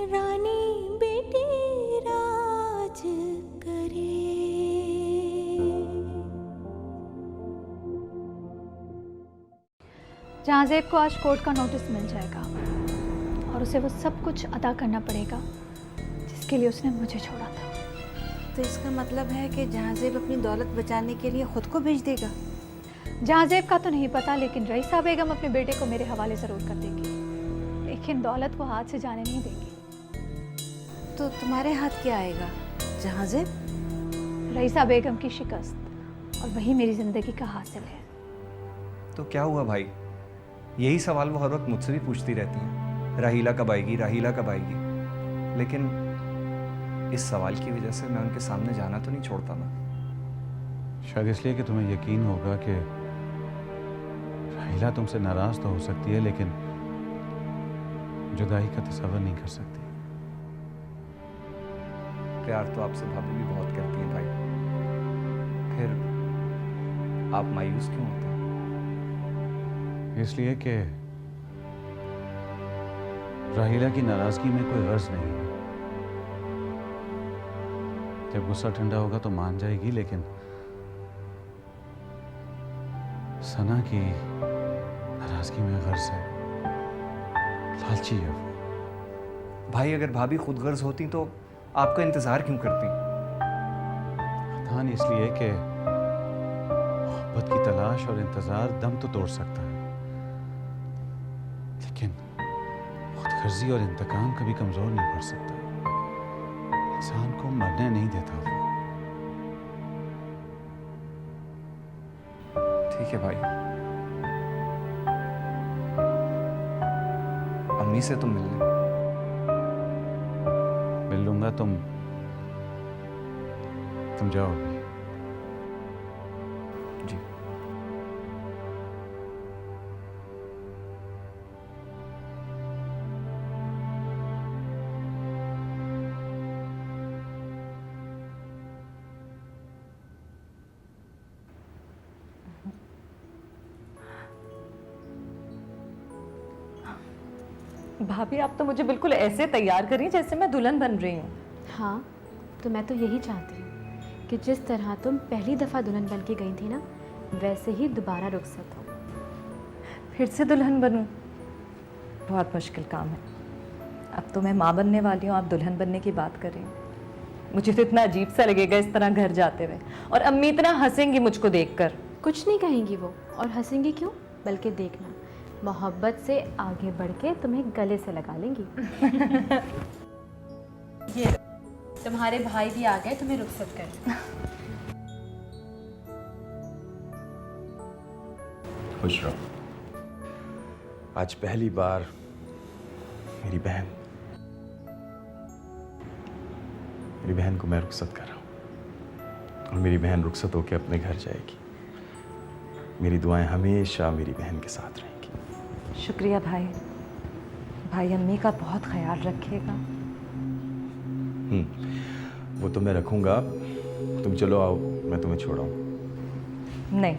रानी बेटी राज करे। जहाज़ेब को आज कोर्ट का नोटिस मिल जाएगा और उसे वो सब कुछ अदा करना पड़ेगा जिसके लिए उसने मुझे छोड़ा था। तो इसका मतलब है कि जहाज़ेब अपनी दौलत बचाने के लिए खुद को बेच देगा? जहाज़ेब का तो नहीं पता, लेकिन रईसा बेगम अपने बेटे को मेरे हवाले ज़रूर कर देगी, लेकिन दौलत वो हाथ से जाने नहीं देगी। तो तुम्हारे हाथ क्या आएगा? जहाज़ेब? रईसा बेगम की शिकस्त, और वही मेरी ज़िंदगी का हासिल है। तो क्या हुआ भाई? यही सवाल वो हर वक्त मुझसे भी पूछती रहती हैं, राहीला कब आएगी, राहीला कब आएगी। लेकिन इस सवाल की वजह से मैं उनके सामने जाना तो नहीं छोड़ता ना। शायद इसलिए कि तुम्हें यकीन होगा कि राहीला तुमसे नाराज तो हो सकती है, लेकिन जुदाई का तसव्वुर नहीं कर सकती। प्यार तो आपसे भाभी भी बहुत करती हैं भाई, फिर आप मायूस क्यों होते हैं? इसलिए कि राहीला की नाराजगी में कोई गर्ज नहीं है। जब गुस्सा ठंडा होगा तो मान जाएगी, लेकिन सना की नाराजगी में गर्ज है, लालची है वो। भाई अगर भाभी खुद गर्ज होती तो आपका इंतजार क्यों करती? खतान इसलिए कि मोहब्बत की तलाश और इंतजार दम तो तोड़ सकता है, लेकिन खुदगर्जी और इंतकाम कभी कमजोर नहीं पड़ सकता। इंसान को मरने नहीं देता वो। ठीक है भाई, अम्मी से तुम मिलने। मिल लूंगा, तुम जाओ अभी। जी। भाभी आप तो मुझे बिल्कुल ऐसे तैयार करी जैसे मैं दुल्हन बन रही हूँ। हाँ, तो मैं तो यही चाहती हूँ कि जिस तरह तुम पहली दफ़ा दुल्हन बन के गई थी ना, वैसे ही दोबारा रुखसत हो। फिर से दुल्हन बनूं? बहुत मुश्किल काम है। अब तो मैं माँ बनने वाली हूँ, आप दुल्हन बनने की बात कर रही हूँ। मुझे तो इतना अजीब सा लगेगा इस तरह घर जाते हुए, और अम्मी इतना हंसेंगी मुझको देखकर। कुछ नहीं कहेंगी वो, और हंसेंगी क्यों? बल्कि देखना, मोहब्बत से आगे बढ़ के तुम्हें गले से लगा लेंगी। ये तुम्हारे भाई भी आ गए तुम्हें रुखसत कर। खुश रहो। आज पहली बार मेरी बहन को मैं रुखसत कर रहा हूँ, और मेरी बहन रुखसत होकर अपने घर जाएगी। मेरी दुआएं हमेशा मेरी बहन के साथ रहेंगी। शुक्रिया भाई। भाई अम्मी का बहुत ख्याल रखिएगा। वो तो मैं रखूंगा। तुम चलो आओ, मैं तुम्हें छोड़ाऊं। नहीं,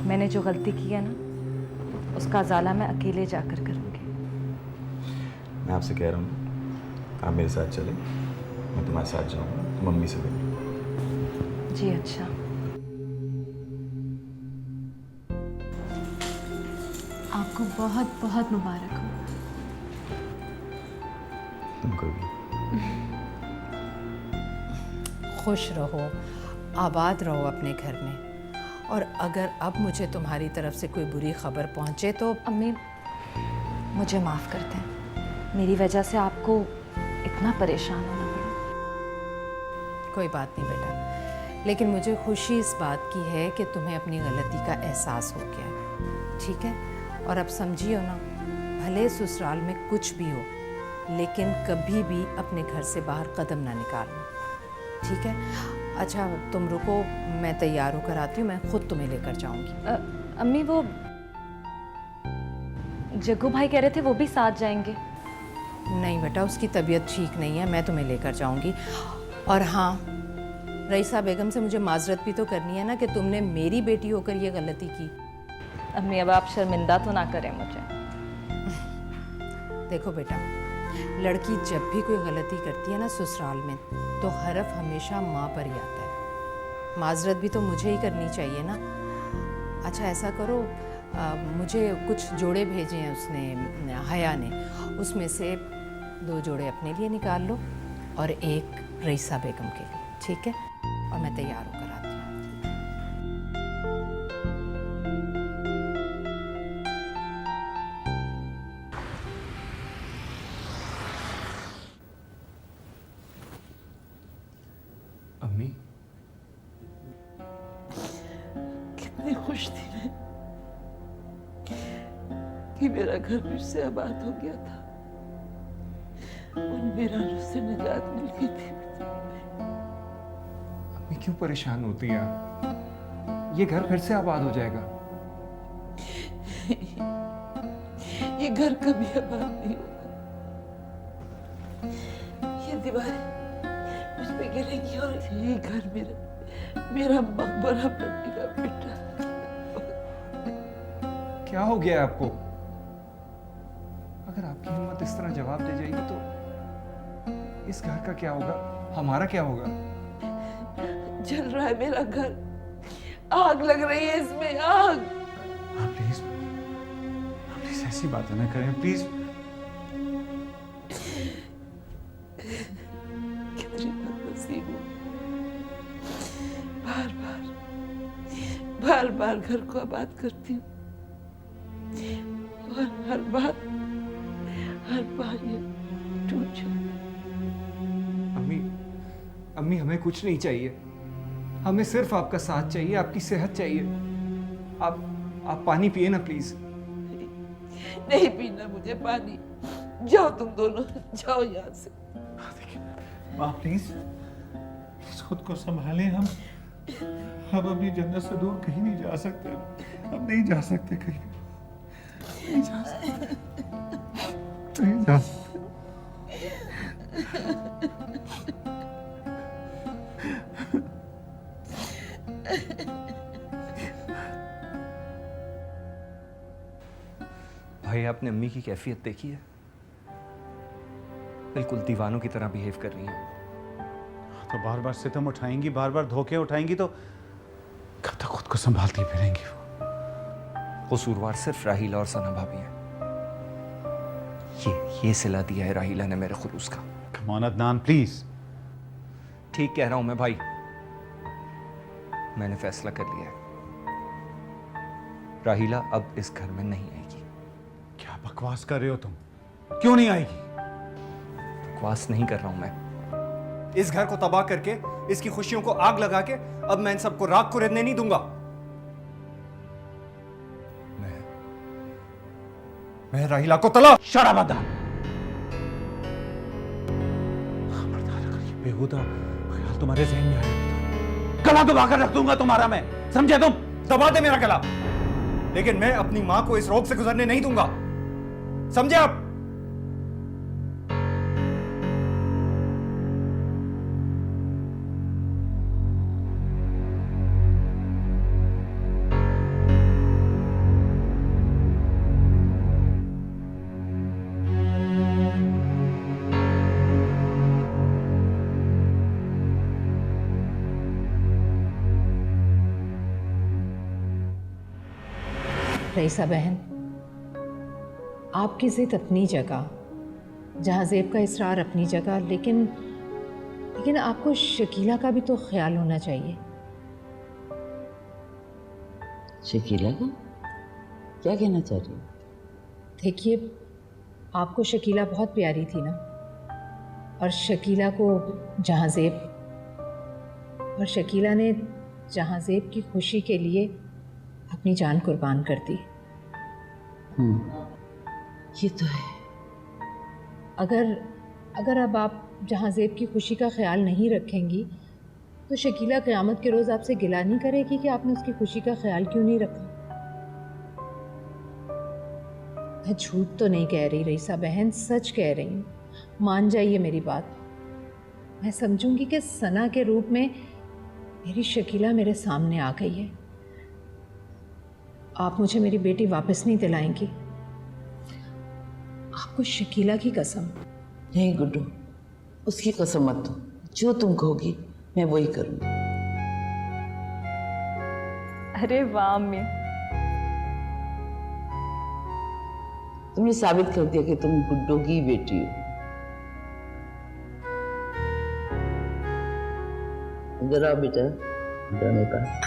मैंने जो गलती की है ना, उसका अजाला मैं अकेले जाकर करूंगी। मैं आपसे कह रहा हूँ, आप मेरे साथ चलें, मैं तुम्हारे साथ जाऊंगा, मम्मी से मिलूंगा। जी अच्छा। आपको बहुत बहुत मुबारक हो। तुमको भी। खुश रहो, आबाद रहो अपने घर में। और अगर अब मुझे तुम्हारी तरफ से कोई बुरी खबर पहुंचे तो अम्मी मुझे माफ़ कर दें, मेरी वजह से आपको इतना परेशान होना पड़ा। कोई बात नहीं बेटा, लेकिन मुझे खुशी इस बात की है कि तुम्हें अपनी गलती का एहसास हो गया है, ठीक है? और अब समझियो ना, भले ससुराल में कुछ भी हो, लेकिन कभी भी अपने घर से बाहर कदम ना निकालना, ठीक है? अच्छा तुम रुको, मैं तैयार होकर आती हूँ, मैं खुद तुम्हें लेकर जाऊँगी। अम्मी वो जग्गू भाई कह रहे थे वो भी साथ जाएंगे। नहीं बेटा, उसकी तबीयत ठीक नहीं है, मैं तुम्हें लेकर जाऊँगी। और हाँ, रईसा बेगम से मुझे माजरत भी तो करनी है ना कि तुमने मेरी बेटी होकर ये गलती की। अम्मी अब आप शर्मिंदा तो ना करें मुझे। देखो बेटा, लड़की जब भी कोई गलती करती है ना ससुराल में, तो हरफ हमेशा माँ पर ही आता है। माजरत भी तो मुझे ही करनी चाहिए ना। अच्छा ऐसा करो, मुझे कुछ जोड़े भेजे हैं उसने, हया ने, उसमें से 2 जोड़े अपने लिए निकाल लो और एक रईसा बेगम के लिए, ठीक है? और मैं तैयार होकर आती हूँ। अम्मी, कितनी खुश थी मैं कि मेरा घर फिर से आबाद हो गया था। उन वीरानों से निजात मिल गई थी। अम्मी क्यों परेशान होती हैं आप? ये घर फिर से आबाद हो जाएगा। ये घर कभी आबाद नहीं होगा। ये दीवारें मुझ पे गिरेगी और ये घर मेरा मकबरा बनेगा बेटा। क्या हो गया है आपको? अगर आपकी हिम्मत इस तरह जवाब दे जाएगी तो इस घर का क्या होगा? हमारा क्या होगा? जल रहा है मेरा घर, आग लग रही है इसमें, आग। प्लीज ऐसी बातें ना करें प्लीज। कितनी बदनसीब हूँ, बार बार घर को आबाद करती हूँ और हर बार ये टूट जाता। अम्मी हमें कुछ नहीं चाहिए, हमें सिर्फ आपका साथ चाहिए, आपकी सेहत चाहिए। आप पानी पिए ना प्लीज। नहीं पीना मुझे पानी, जाओ तुम दोनों, जाओ यहाँ से। माँ प्लीज खुद को संभालें। हम अपनी जन्नत से दूर कहीं नहीं जा सकते। हम नहीं जा सकते कहीं, नहीं जा सकते, नहीं जा सकते। भाई आपने अम्मी की कैफियत देखी है? बिल्कुल दीवानों की तरह बिहेव कर रही हैं। तो बार बार सितम उठाएंगी, बार बार धोखे उठाएंगी तो कब तक खुद को संभालती फिरेंगी वो? कसूरवार सिर्फ राहीला और सना भाभी हैं। ये सिला दिया है राहीला ने मेरे खुलूस का। Come on Adnan please. ठीक कह रहा हूं मैं भाई, मैंने फैसला कर लिया है, राहीला अब इस घर में नहीं आएगी। क्या बकवास कर रहे हो तुम? क्यों नहीं आएगी? बकवास नहीं कर रहा हूं मैं। इस घर को तबाह करके, इसकी खुशियों को आग लगा के अब मैं इन सबको राख को रहने नहीं दूंगा। मैं राहीला को तलाक। शराबदार खबरदार, अगर ये बेहुदा ख्याल तुम्हारे जहन में आया तो गला दबाकर रख दूंगा तुम्हारा मैं, समझे तुम? दबा दे मेरा गला, लेकिन मैं अपनी मां को इस रोग से गुजरने नहीं दूंगा, समझे आप? रईसा बहन, आपकी जिद अपनी जगह, जहाज़ेब का इसरार अपनी जगह, लेकिन आपको शकीला का भी तो ख्याल होना चाहिए। शकीला का क्या कहना चाह रही हो? देखिए, आपको शकीला बहुत प्यारी थी ना, और शकीला को जहाज़ेब, और शकीला ने जहाज़ेब की खुशी के लिए अपनी जान कुर्बान कर दी। ये तो है। अगर अब आप जहाज़ेब की खुशी का ख्याल नहीं रखेंगी तो शकीला क़यामत के रोज़ आपसे गिला नहीं करेगी कि आपने उसकी खुशी का ख्याल क्यों नहीं रखा। मैं झूठ तो नहीं कह रही रईसा बहन, सच कह रही हूँ, मान जाइए मेरी बात। मैं समझूंगी कि सना के रूप में मेरी शकीला मेरे सामने आ गई है। आप मुझे मेरी बेटी वापस नहीं दिलाएंगी। आपको आपको शकीला की कसम। नहीं गुड्डू, उसकी कसम मत दो। जो तुम कहोगी मैं वही करूंगी। अरे वाह अम्मी, तुमने साबित कर दिया कि तुम गुड्डू की बेटी हो। इधर आओ बेटा, इधर मेरे पास।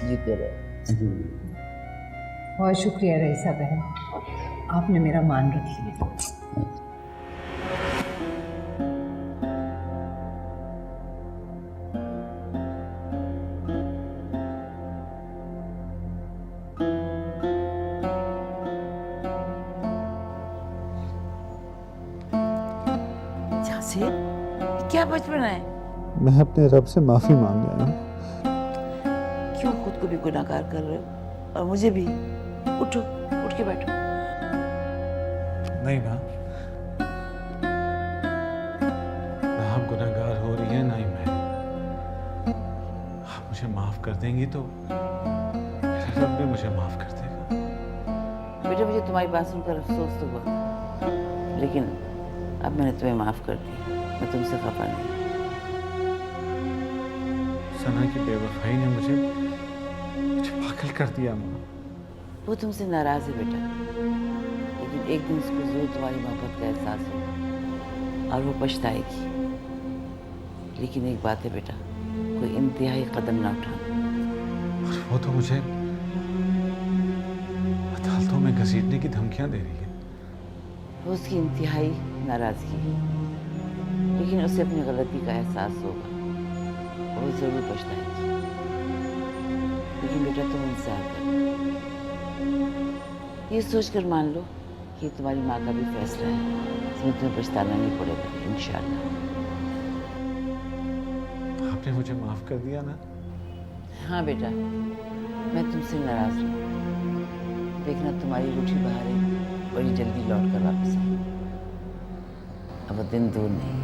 जीते रहो। बहुत शुक्रिया रईसा बहन, आपने मेरा मान रख लिया। झांसी, क्या बचपना है? मैं अपने रब से माफी मांग रहा हूँ। क्यों खुद को भी गुनाहगार कर रहे हो और मुझे भी? उठो, उठ के बैठो। नहीं माँ, ना आप गुनहगार हो रही है ना ही मैं। आप मुझे माफ कर देंगी तो मेरा रब भी मुझे माफ कर देगा। बेटा मुझे तुम्हारी बात सुनकर अफसोस तो हुआ, लेकिन अब मैंने तुम्हें माफ कर दिया। मैं तुमसे खफा नहीं। सना की बेवफाई ने मुझे पागल कर दिया माँ। वो तुमसे नाराज है बेटा, लेकिन एक दिन उसको जरूर तुम्हारी मोहब्बत का एहसास होगा और वो पछताएगी। लेकिन एक बात है बेटा, कोई इंतहाई कदम ना उठाना। और वो तो मुझे अदालतों में घसीटने की धमकियां दे रही है। वो उसकी इंतहाई नाराजगी है, लेकिन उसे अपनी गलती का एहसास होगा। वो जरूर पछताएगी। लेकिन बेटा तुम इंतजार करो, ये सोचकर मान लो कि तुम्हारी माँ का भी फैसला है, इसमें तुम्हें पछताना नहीं पड़ेगा इंशाअल्लाह। आपने मुझे माफ कर दिया ना? हाँ बेटा, मैं तुमसे नाराज हूँ। देखना तुम्हारी रूठी बहारें बड़ी जल्दी लौट कर वापस आए। अब वो दिन दूर नहीं।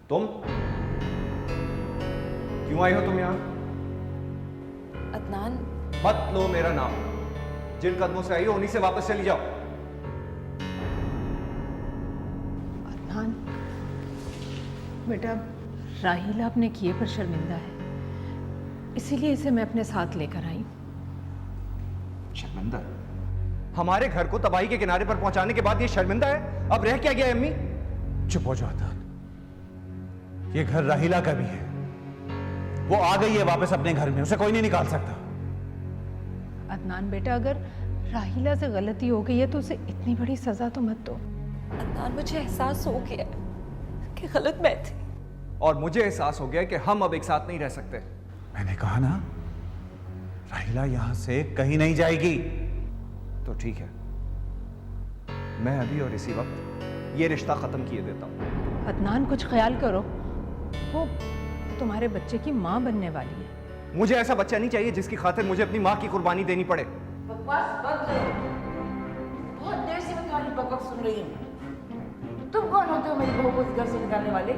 तुम क्यों आई हो तुम यहाँ? अदनान, मत लो मेरा नाम। जिन कदमों से आई हो उन्हीं से वापस चली जाओ। अदनान बेटा, राहिला अपने किए पर शर्मिंदा है, इसीलिए इसे मैं अपने साथ लेकर आई। शर्मिंदा? हमारे घर को तबाही के किनारे पर पहुंचाने के बाद ये शर्मिंदा है? अब रह क्या गया अम्मी? चुप हो जाओ अदनान, ये घर राहिला का भी है। वो आ गई है वापस अपने घर में, उसे कोई नहीं निकाल सकता। अदनान बेटा, अगर राहिला से गलती हो गई है तो उसे इतनी बड़ी सजा तो मत दो। अदनान मुझे एहसास हो गया कि गलत मैं थी। और मुझे एहसास हो गया कि हम अब एक साथ नहीं रह सकते। मैंने कहा ना, राहिला यहां से कहीं नहीं जाएगी। तो ठीक है, मैं अभी और इसी वक्त ये रिश्ता खत्म किए देता हूं। अदनान कुछ ख्याल करो, वो तुम्हारे बच्चे की माँ बनने वाली है। मुझे ऐसा बच्चा नहीं चाहिए जिसकी खातिर मुझे अपनी माँ की कुर्बानी देनी पड़े। बकवास बंद करो। बहुत देर से मैं तुम्हारी बकवास सुन रही हूँ। तुम कौन होते हो मेरी बहू को इस घर से निकालने वाले?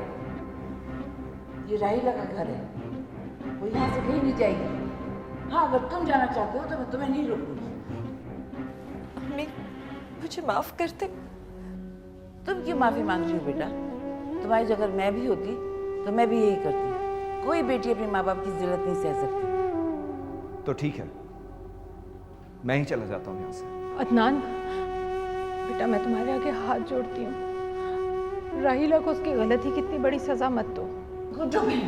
ये राहिला का घर है, वो यहाँ से कहीं नहीं जाएगी। हाँ, अगर तुम जाना चाहते हो तो मैं तुम्हें नहीं रोकूंगी। अम्मी, मुझे माफ कर दे। तुम क्यों माफी मांग रही हो बेटा? तुम्हारी जगह मैं भी होती तो मैं भी यही करती। कोई बेटी अपने माँ बाप की जिल्लत नहीं सह सकती। तो ठीक है, मैं ही चला जाता हूँ यहाँ से। अदनान बेटा, मैं तुम्हारे आगे हाथ जोड़ती हूँ, राहिला को उसकी गलती की इतनी बड़ी सजा मत दो। गुड्डू बहन,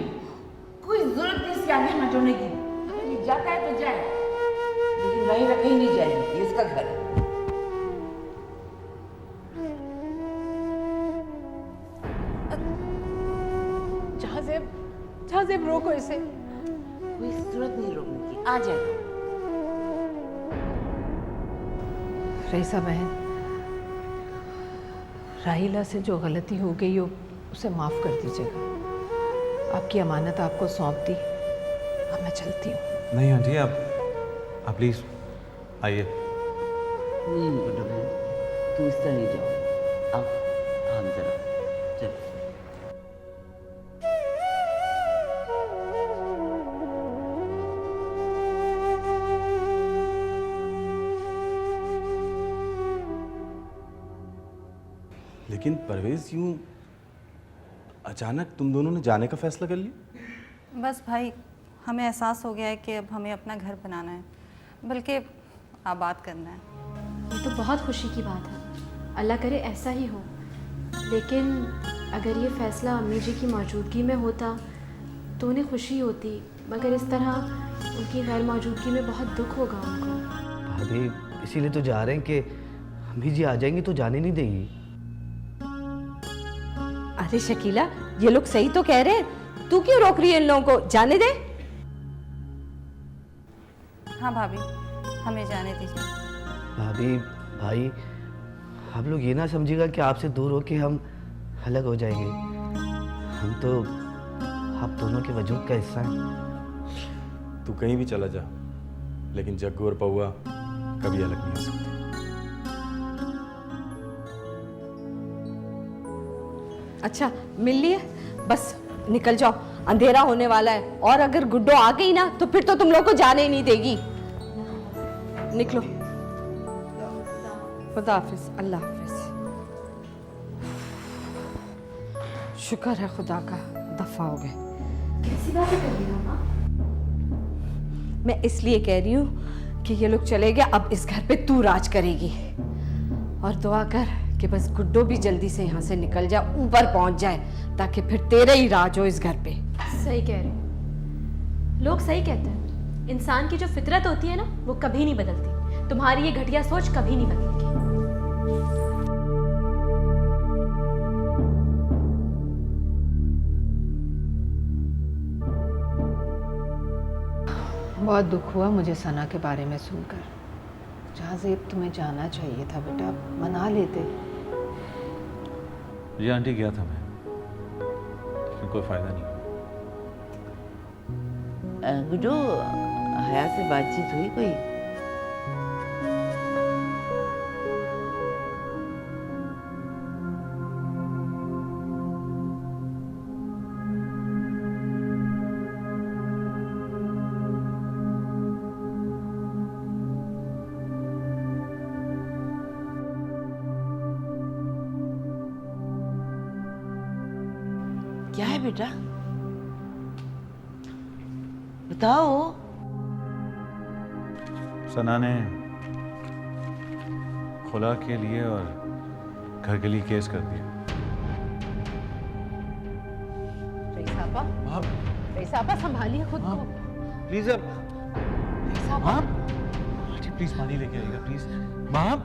कोई जरूरत नहीं इसके आगे हाथ जोड़ने की। अगर ये जाता है तो जाए, लेकिन राहिला कहीं नहीं जाएगी, ये इसका घर है। जहाज़ेब रोको इसे। कोई जरूरत नहीं रोकने की, आ जाएगा। रईसा बहन, राहिला से जो गलती हो गई हो उसे माफ़ कर दीजिएगा। आपकी अमानत आपको सौंप दी, अब मैं चलती हूँ। नहीं आंटी, आप प्लीज़ आइए। नहीं गुड्डू बहन, तू इस तरह नहीं जाओ। आओ हम जरा चल। लेकिन परवेज़, यूँ अचानक तुम दोनों ने जाने का फैसला कर लिया? बस भाई, हमें एहसास हो गया है कि अब हमें अपना घर बनाना है, बल्कि आबाद करना है। ये तो बहुत खुशी की बात है, अल्लाह करे ऐसा ही हो। लेकिन अगर ये फैसला अम्मी जी की मौजूदगी में होता तो उन्हें खुशी होती, मगर इस तरह उनकी गैर मौजूदगी में बहुत दुख होगा उनको। भाभी इसीलिए तो जा रहे हैं कि अम्मी जी आ जाएंगी तो जाने नहीं देंगी। अरे शकीला, ये लोग सही तो कह रहे हैं, तू क्यों रोक रही है इन लोगों को? जाने दे। हाँ भाभी, हमें जाने दीजिए। भाभी भाई, आप लोग ये ना समझिएगा कि आपसे दूर होके हम अलग हो जाएंगे। हम तो आप दोनों के वजूद का हिस्सा हैं। तू कहीं भी चला जा, लेकिन जग्गू और पौआ कभी अलग नहीं हो सकते। अच्छा, मिल लिए? बस निकल जाओ, अंधेरा होने वाला है। और अगर गुड्डो आ गई ना तो फिर तो तुम लोग को जाने ही नहीं देगी। निकलो। खुदा हाफिज, अल्लाह हाफिज। शुक्र है खुदा का, दफा हो गए। कैसी बातें कर रही हो माँ? मैं इसलिए कह रही हूँ कि ये लोग चले गए, अब इस घर पे तू राज करेगी। और दुआ कर कि बस गुड्डो भी जल्दी से यहाँ से निकल जाए, ऊपर पहुँच जाए, ताकि फिर तेरे ही राज हो इस घर पे। सही कह रहे हैं लोग, सही कहते हैं। इंसान की जो फितरत होती है ना, वो कभी नहीं बदलती। तुम्हारी ये घटिया सोच कभी नहीं बदलेगी। बहुत दुख हुआ मुझे सना के बारे में सुनकर। जहाँ ज़ेब तुम्हें जाना चाहिए था बेटा, मना लेते। जी आंटी, गया था मैं, लेकिन कोई फायदा नहीं। गुड्डू, हया से बातचीत हुई कोई? क्या है बेटा, बताओ। सना ने खुला के लिए और घर के लिए केस कर दिया। रईसापा संभालिए खुद को। प्लीज अब माँ, प्लीज पानी लेके आइएगा प्लीज। माँ,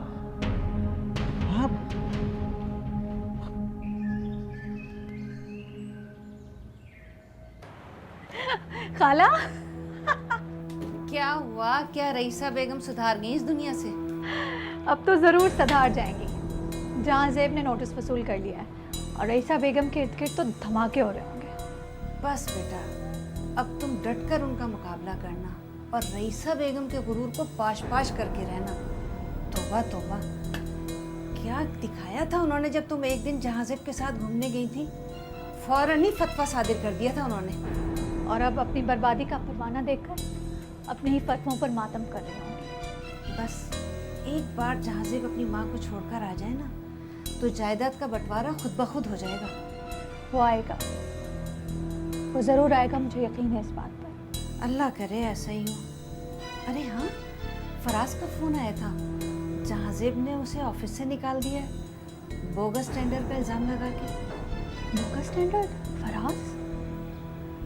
माँ, खाला, क्या हुआ? क्या रईसा बेगम सुधार गई इस दुनिया से? अब तो ज़रूर सुधार जाएंगी। जहाँ ज़ेब ने नोटिस वसूल कर लिया है और रईसा बेगम के इर्द गिर्द तो धमाके हो रहे होंगे। बस बेटा, अब तुम डट कर उनका मुकाबला करना और रईसा बेगम के गुरूर को पाश पाश करके रहना। तौबा तौबा, क्या दिखाया था उन्होंने जब तुम एक दिन जहाज़ेब के साथ घूमने गई थी? फौरन ही फतवा सादिर कर दिया था उन्होंने। और अब अपनी बर्बादी का परवाना देखकर अपने ही फतवों पर मातम कर रहे होंगे। बस एक बार जहाज़ेब अपनी माँ को छोड़कर आ जाए ना, तो जायदाद का बंटवारा खुद ब खुद हो जाएगा। वो आएगा, वो ज़रूर आएगा, मुझे यकीन है इस बात पर। अल्लाह करे ऐसा ही हो। अरे हाँ, फराज का फ़ोन आया था। जहाज़ेब ने उसे ऑफिस से निकाल दिया, बोगस टेंडर पर इल्ज़ाम लगा के। Bogus tender? फराज?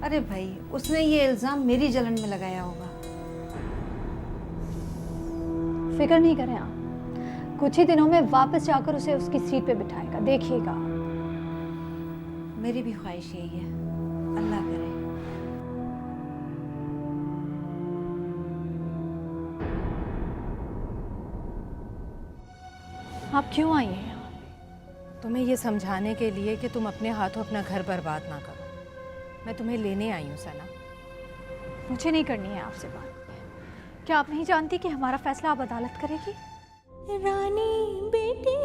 अरे भाई, उसने ये इल्ज़ाम मेरी जलन में लगाया होगा। फिक्र नहीं करें आप, कुछ ही दिनों में वापस जाकर उसे उसकी सीट पे बिठाएगा, देखिएगा। मेरी भी ख्वाहिश यही है, अल्लाह करे। आप क्यों आई हैं यहाँ? तुम्हें ये समझाने के लिए कि तुम अपने हाथों अपना घर बर्बाद ना करो। मैं तुम्हें लेने आई हूँ सना। मुझे नहीं करनी है आपसे बात। क्या आप नहीं जानती कि हमारा फैसला अब अदालत करेगी? रानी बेटी